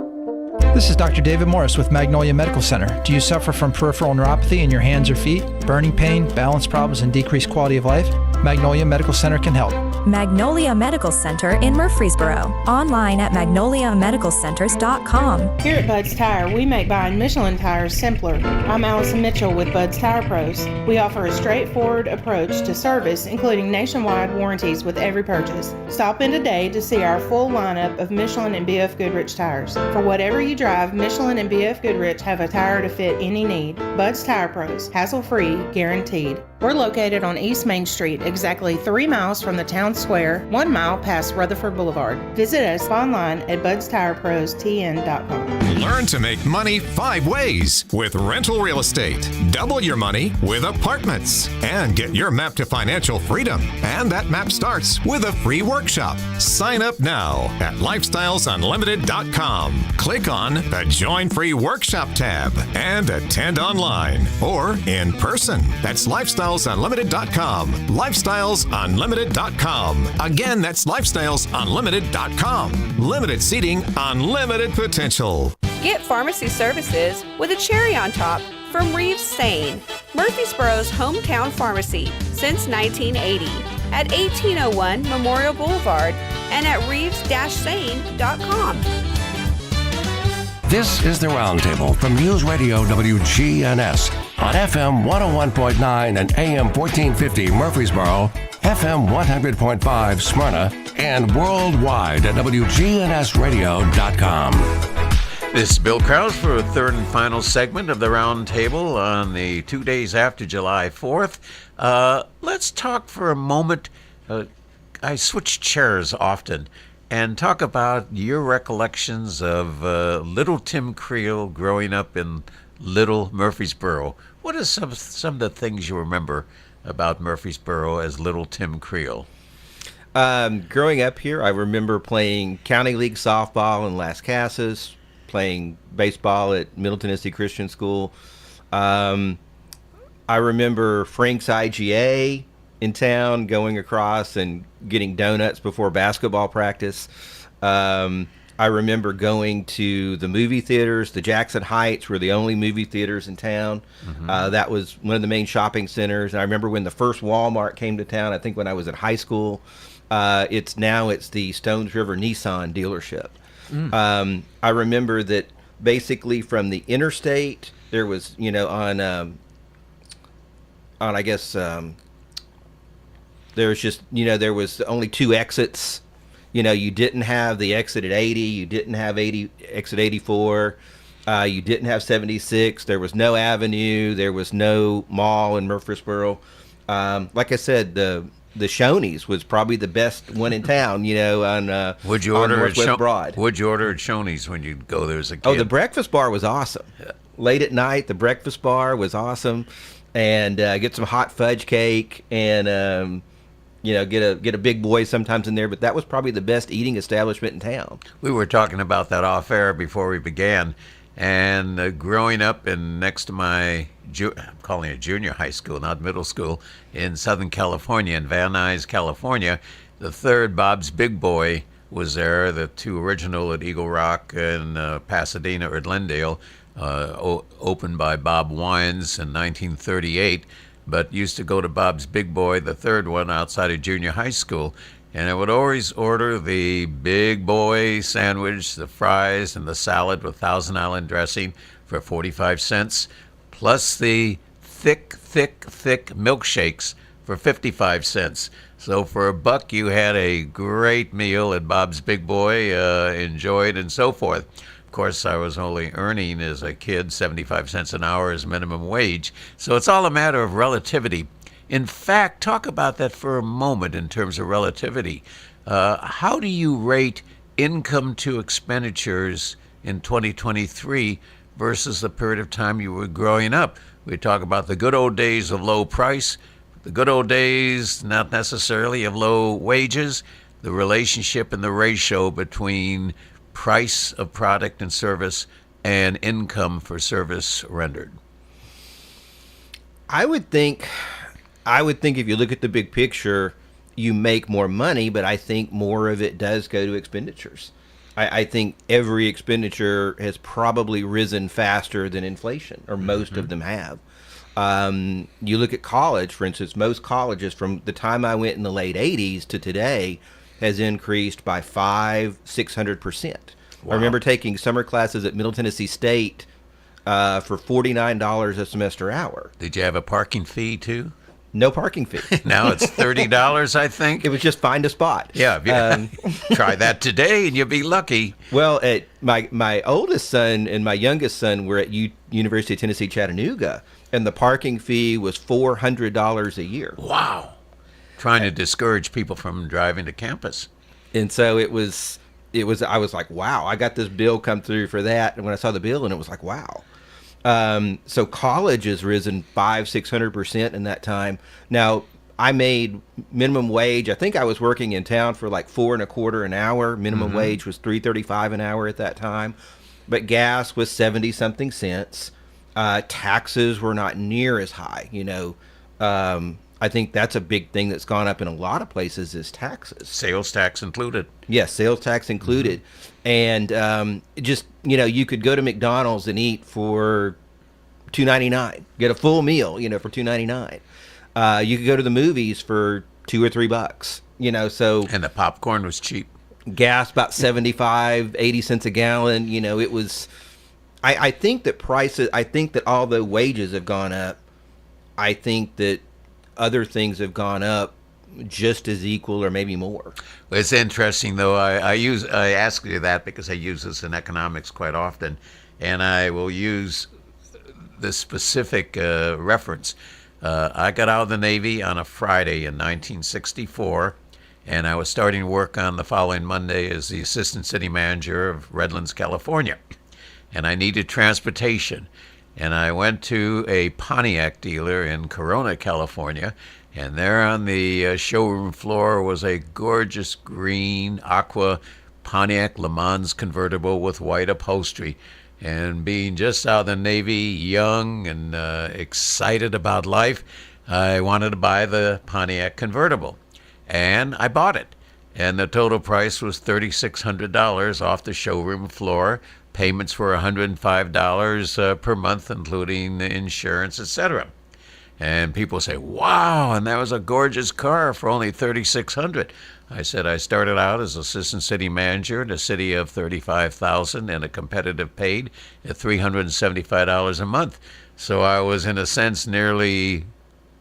This is Dr. David Morris with Magnolia Medical Center. Do you suffer from peripheral neuropathy in your hands or feet, burning pain, balance problems, and decreased quality of life? Magnolia Medical Center can help. Magnolia Medical Center in Murfreesboro. Online at magnoliamedicalcenters.com. Here at Bud's Tire, we make buying Michelin tires simpler. I'm Allison Mitchell with Bud's Tire Pros. We offer a straightforward approach to service, including nationwide warranties with every purchase. Stop in today to see our full lineup of Michelin and BF Goodrich tires. For whatever you drive, Michelin and BF Goodrich have a tire to fit any need. Bud's Tire Pros, hassle-free, guaranteed. We're located on East Main Street, exactly 3 miles from the town square, 1 mile past Rutherford Boulevard. Visit us online at budstirepros.tn.com. Learn to make money 5 ways with rental real estate. Double your money with apartments and get your map to financial freedom. And that map starts with a free workshop. Sign up now at lifestylesunlimited.com. Click on the Join Free Workshop tab and attend online or in person. That's lifestylesunlimited.com. lifestylesunlimited.com. Again, that's lifestylesunlimited.com. Limited seating, unlimited potential. Get pharmacy services with a cherry on top from Reeves Sane, Murfreesboro's hometown pharmacy since 1980 at 1801 Memorial Boulevard and at reeves-sane.com. This is the Roundtable from News Radio WGNS on FM 101.9 and AM 1450 Murfreesboro, FM 100.5 Smyrna, and worldwide at WGNSradio.com. This is Bill Krause for a third and final segment of the Roundtable on the 2 days after July 4th. Let's talk for a moment. I switch chairs often and talk about your recollections of little Tim Creel growing up in little Murfreesboro. What are some of the things you remember about Murfreesboro as little Tim Creel? Growing up here, I remember playing County League softball in Las Casas, playing baseball at Middle Tennessee Christian School. I remember Frank's IGA in town, going across and getting donuts before basketball practice. I remember going to the movie theaters. The Jackson Heights were the only movie theaters in town. Mm-hmm. That was one of the main shopping centers. And I remember when the first Walmart came to town, I think when I was in high school. It's the Stones River Nissan dealership. I remember that basically from the interstate, there was, there was only 2 exits. You didn't have the exit at 80. You didn't have exit 84. You didn't have 76. There was no avenue. There was no mall in Murfreesboro. Like I said, the Shoney's was probably the best one in town, on Northwest Broad. Would you order at Shoney's when you go there as a kid? Oh, the breakfast bar was awesome. Yeah. Late at night, the breakfast bar was awesome. And get some hot fudge cake and... get a big boy sometimes in there, but that was probably the best eating establishment in town. We were talking about that off air before we began, and growing up next to my, I'm calling it junior high school, not middle school, in Southern California, in Van Nuys, California, the third Bob's Big Boy was there, the 2 original at Eagle Rock and Pasadena or Glendale, opened by Bob Wines in 1938. But used to go to Bob's Big Boy, the third one, outside of junior high school. And I would always order the big boy sandwich, the fries, and the salad with Thousand Island dressing for 45 cents, plus the thick milkshakes for 55 cents. So for $1, you had a great meal at Bob's Big Boy, enjoyed and so forth. Of course, I was only earning as a kid 75 cents an hour as minimum wage. So it's all a matter of relativity. In fact, talk about that for a moment in terms of relativity. How do you rate income to expenditures in 2023 versus the period of time you were growing up? We talk about the good old days of low price, the good old days not necessarily of low wages, the relationship and the ratio between price of product and service and income for service rendered. I would think if you look at the big picture, you make more money, but I think more of it does go to expenditures. I think every expenditure has probably risen faster than inflation, or most of them have. You look at college, for instance, most colleges from the time I went in the late 80s to today has increased by 600%. Wow. I remember taking summer classes at Middle Tennessee State for $49 a semester hour. Did you have a parking fee too? No parking fee. Now it's $30, I think. It was just find a spot. Yeah, try that today and you'll be lucky. Well, my oldest son and my youngest son were at University of Tennessee, Chattanooga, and the parking fee was $400 a year. Wow. Trying to discourage people from driving to campus. And so I was like, wow, I got this bill come through for that. And when I saw the bill, and it was like, wow. So college has risen 500-600% in that time. Now, I made minimum wage. I think I was working in town for like $4.25 an hour. Minimum wage was $3.35 an hour at that time, but gas was 70-something cents. Taxes were not near as high. I think that's a big thing that's gone up in a lot of places is taxes. Sales tax included. Yes, sales tax included. And you could go to McDonald's and eat for $2.99, get a full meal, for $2.99. You could go to the movies for $2 or $3, so. And the popcorn was cheap. Gas about 75, 80 cents a gallon. It was, I think that although wages have gone up, I think that other things have gone up just as equal or maybe more. Well, it's interesting though. I ask you that because I use this in economics quite often, and I will use the specific reference. I got out of the Navy on a Friday in 1964, and I was starting work on the following Monday as the assistant city manager of Redlands, California, and I needed transportation. And I went to a Pontiac dealer in Corona, California, and there on the showroom floor was a gorgeous green aqua Pontiac Le Mans convertible with white upholstery. And being just out of the Navy, young and excited about life, I wanted to buy the Pontiac convertible. And I bought it. And the total price was $3,600 off the showroom floor. Payments were $105 per month, including insurance, etc. And people say, wow, and that was a gorgeous car for only $3,600. I said I started out as assistant city manager in a city of 35,000 and a competitive paid at $375 a month. So I was, in a sense, nearly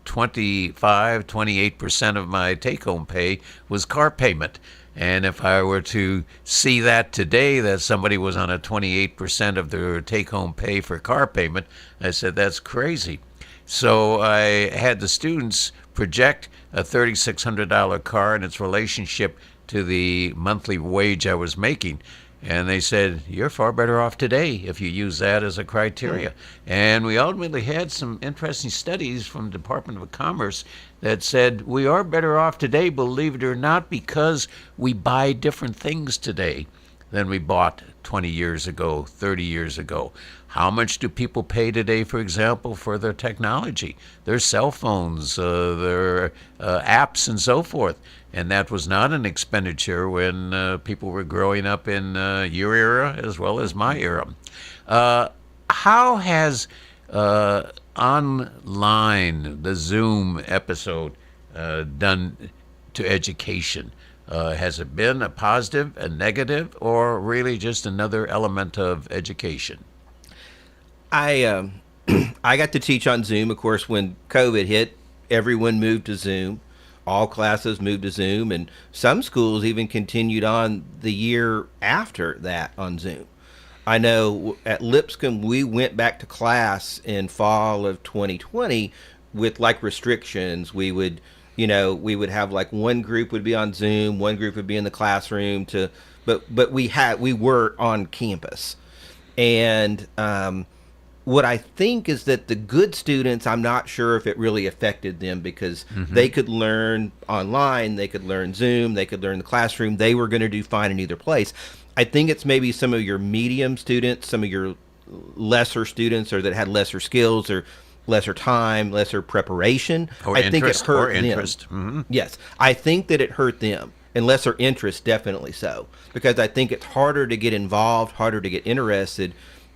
28% of my take-home pay was car payment. And if I were to see that today, that somebody was on a 28% of their take-home pay for car payment, I said, that's crazy. So I had the students project a $3,600 car and its relationship to the monthly wage I was making. And they said, you're far better off today if you use that as a criteria. And we ultimately had some interesting studies from the Department of Commerce that said we are better off today, believe it or not, because we buy different things today than we bought 20 years ago, 30 years ago. How much do people pay today, for example, for their technology, their cell phones, their apps, and so forth? And that was not an expenditure when people were growing up in your era as well as my era. How has online, the Zoom episode, done to education? Has it been a positive, a negative, or really just another element of education? I got to teach on Zoom. Of course, when COVID hit, everyone moved to Zoom. All classes moved to Zoom, and some schools even continued on the year after that on Zoom. I know at Lipscomb, we went back to class in fall of 2020 with like restrictions. We would have like one group would be on Zoom, one group would be in the classroom but we were on campus. And what I think is that the good students, I'm not sure if it really affected them, because they could learn online, they could learn Zoom, they could learn the classroom. They were going to do fine in either place. I think it's maybe some of your medium students, some of your lesser students, or that had lesser skills or lesser time, lesser preparation. Or I think it hurt them. Mm-hmm. Yes, I think that it hurt them. And lesser interest, definitely so. Because I think it's harder to get involved, harder to get interested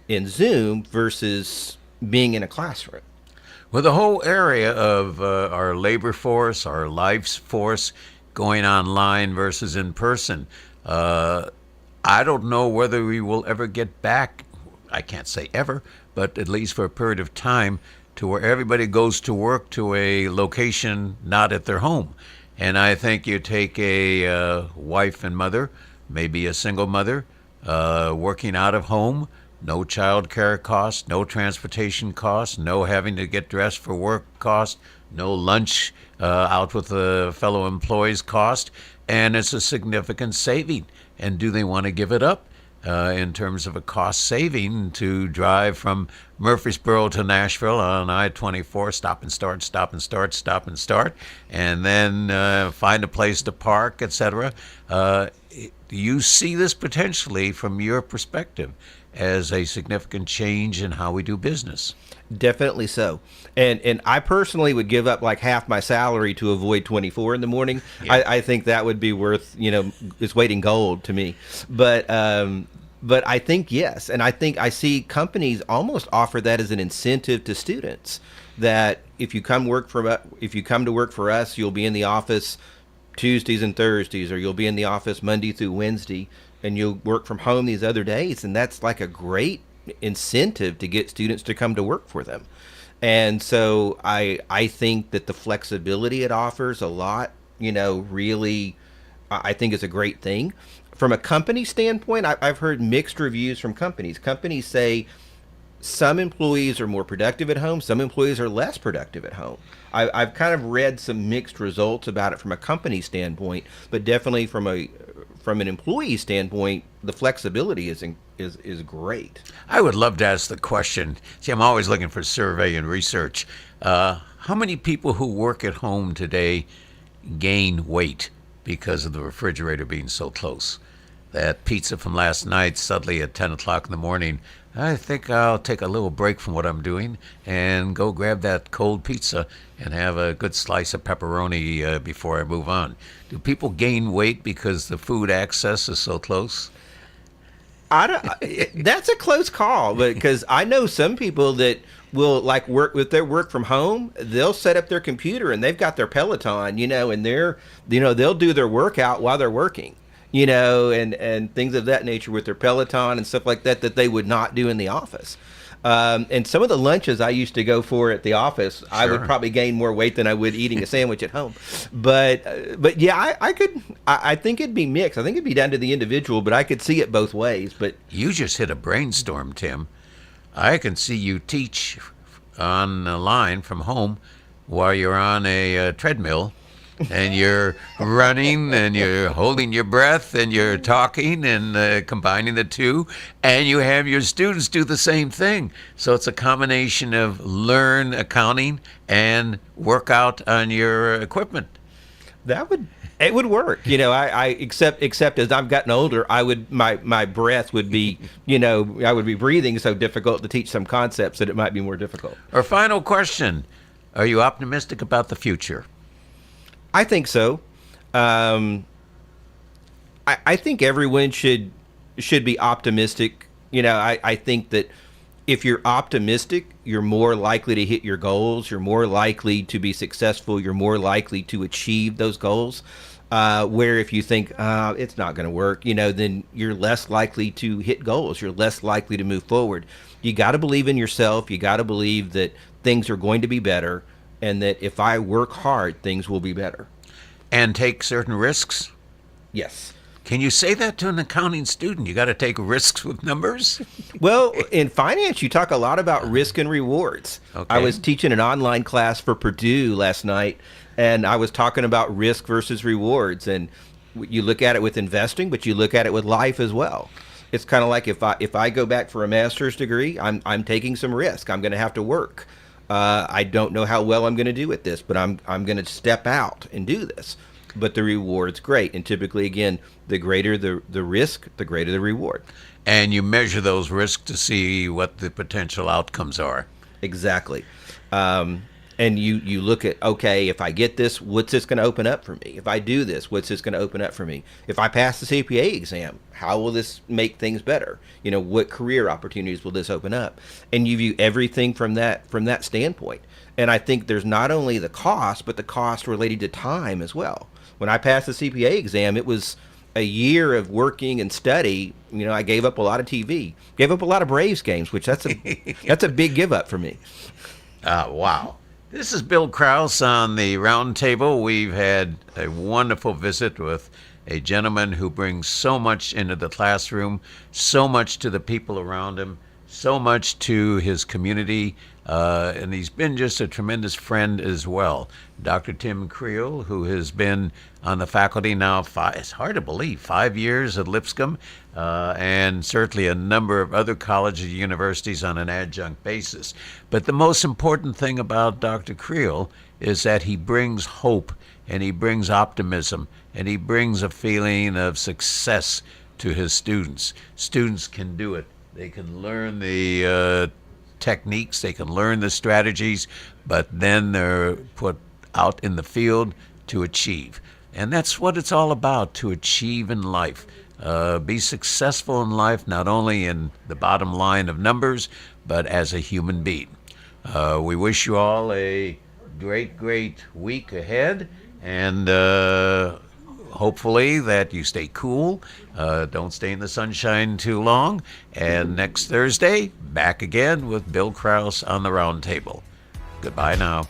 in Zoom versus being in a classroom. Well, the whole area of our labor force, our life force, going online versus in person, I don't know whether we will ever get back, I can't say ever, but at least for a period of time, to where everybody goes to work to a location not at their home. And I think you take a wife and mother, maybe a single mother, working out of home, no child care costs, no transportation costs, no having to get dressed for work cost, no lunch out with the fellow employees cost, and it's a significant saving. And do they want to give it up in terms of a cost saving to drive from Murfreesboro to Nashville on I-24, stop and start, stop and start, stop and start, and then find a place to park, etc.? Do you see this potentially from your perspective as a significant change in how we do business? Definitely so. And I personally would give up like half my salary to avoid 24 in the morning. Yeah. I think that would be worth, its weight in gold to me. But I think yes. And I think I see companies almost offer that as an incentive to students, that if you come to work for us, you'll be in the office Tuesdays and Thursdays, or you'll be in the office Monday through Wednesday, and you'll work from home these other days. And that's like a great incentive to get students to come to work for them. And so I think that the flexibility it offers a lot, really, I think is a great thing. From a company standpoint, I've heard mixed reviews from companies. Companies say some employees are more productive at home, some employees are less productive at home. I've kind of read some mixed results about it from a company standpoint, but definitely from an employee standpoint, the flexibility is great. I would love to ask the question. See, I'm always looking for survey and research. How many people who work at home today gain weight because of the refrigerator being so close? That pizza from last night, suddenly at 10 o'clock in the morning, I think I'll take a little break from what I'm doing and go grab that cold pizza and have a good slice of pepperoni before I move on. Do people gain weight because the food access is so close? That's a close call, because I know some people that will work with their work from home. They'll set up their computer and they've got their Peloton, and they'll do their workout while they're working, and things of that nature with their Peloton and stuff like that they would not do in the office. And some of the lunches I used to go for at the office, sure, I would probably gain more weight than I would eating a sandwich at home. But yeah, I think it'd be mixed. I think it'd be down to the individual, but I could see it both ways. But you just hit a brainstorm, Tim. I can see you teach on the line from home while you're on a treadmill. And you're running and you're holding your breath and you're talking and combining the two, and you have your students do the same thing. So it's a combination of learn accounting and work out on your equipment. It would work. Except as I've gotten older, my breath would be, I would be breathing so difficult to teach some concepts that it might be more difficult. Our final question: are you optimistic about the future? I think so. I think everyone should be optimistic. I think that if you're optimistic, you're more likely to hit your goals. You're more likely to be successful. You're more likely to achieve those goals. Where if you think it's not going to work, then you're less likely to hit goals. You're less likely to move forward. You got to believe in yourself. You got to believe that things are going to be better, and that if I work hard, things will be better. And take certain risks? Yes. Can you say that to an accounting student? You got to take risks with numbers? Well, in finance, you talk a lot about risk and rewards. Okay. I was teaching an online class for Purdue last night, and I was talking about risk versus rewards. And you look at it with investing, but you look at it with life as well. It's kind of like if I go back for a master's degree, I'm taking some risk. I'm going to have to work. I don't know how well I'm going to do at this, but I'm going to step out and do this. But the reward's great. And typically, again, the greater the risk, the greater the reward. And you measure those risks to see what the potential outcomes are. Exactly. And you look at, okay, if I get this, what's this going to open up for me? If I do this, what's this going to open up for me? If I pass the CPA exam, how will this make things better? What career opportunities will this open up? And you view everything from that standpoint. And I think there's not only the cost, but the cost related to time as well. When I passed the CPA exam, it was a year of working and study. I gave up a lot of TV, gave up a lot of Braves games, which that's a big give up for me. Wow. This is Bill Krause on the Roundtable. We've had a wonderful visit with a gentleman who brings so much into the classroom, so much to the people around him, so much to his community, and he's been just a tremendous friend as well. Dr. Tim Creel, who has been on the faculty now, it's hard to believe, 5 years at Lipscomb, and certainly a number of other colleges and universities on an adjunct basis. But the most important thing about Dr. Creel is that he brings hope, and he brings optimism, and he brings a feeling of success to his students. Students can do it. They can learn the techniques, they can learn the strategies, but then they're put out in the field to achieve. And that's what it's all about, to achieve in life. Be successful in life, not only in the bottom line of numbers, but as a human being. We wish you all a great week ahead, and hopefully that you stay cool. Don't stay in the sunshine too long. And next Thursday, back again with Bill Krause on the Roundtable. Goodbye now.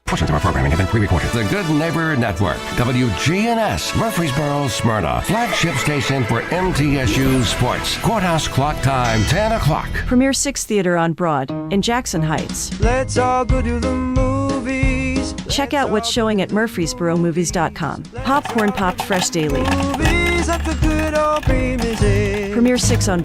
Portions of our programming have been pre-recorded. The Good Neighbor Network, WGNS, Murfreesboro, Smyrna, flagship station for MTSU Sports. Courthouse clock time, 10 o'clock. Premier 6 Theater on Broad in Jackson Heights. Let's all go to the movies. Check out what's showing at murfreesboromovies.com. Popcorn popped fresh daily. Movies at the good old Premier 6 on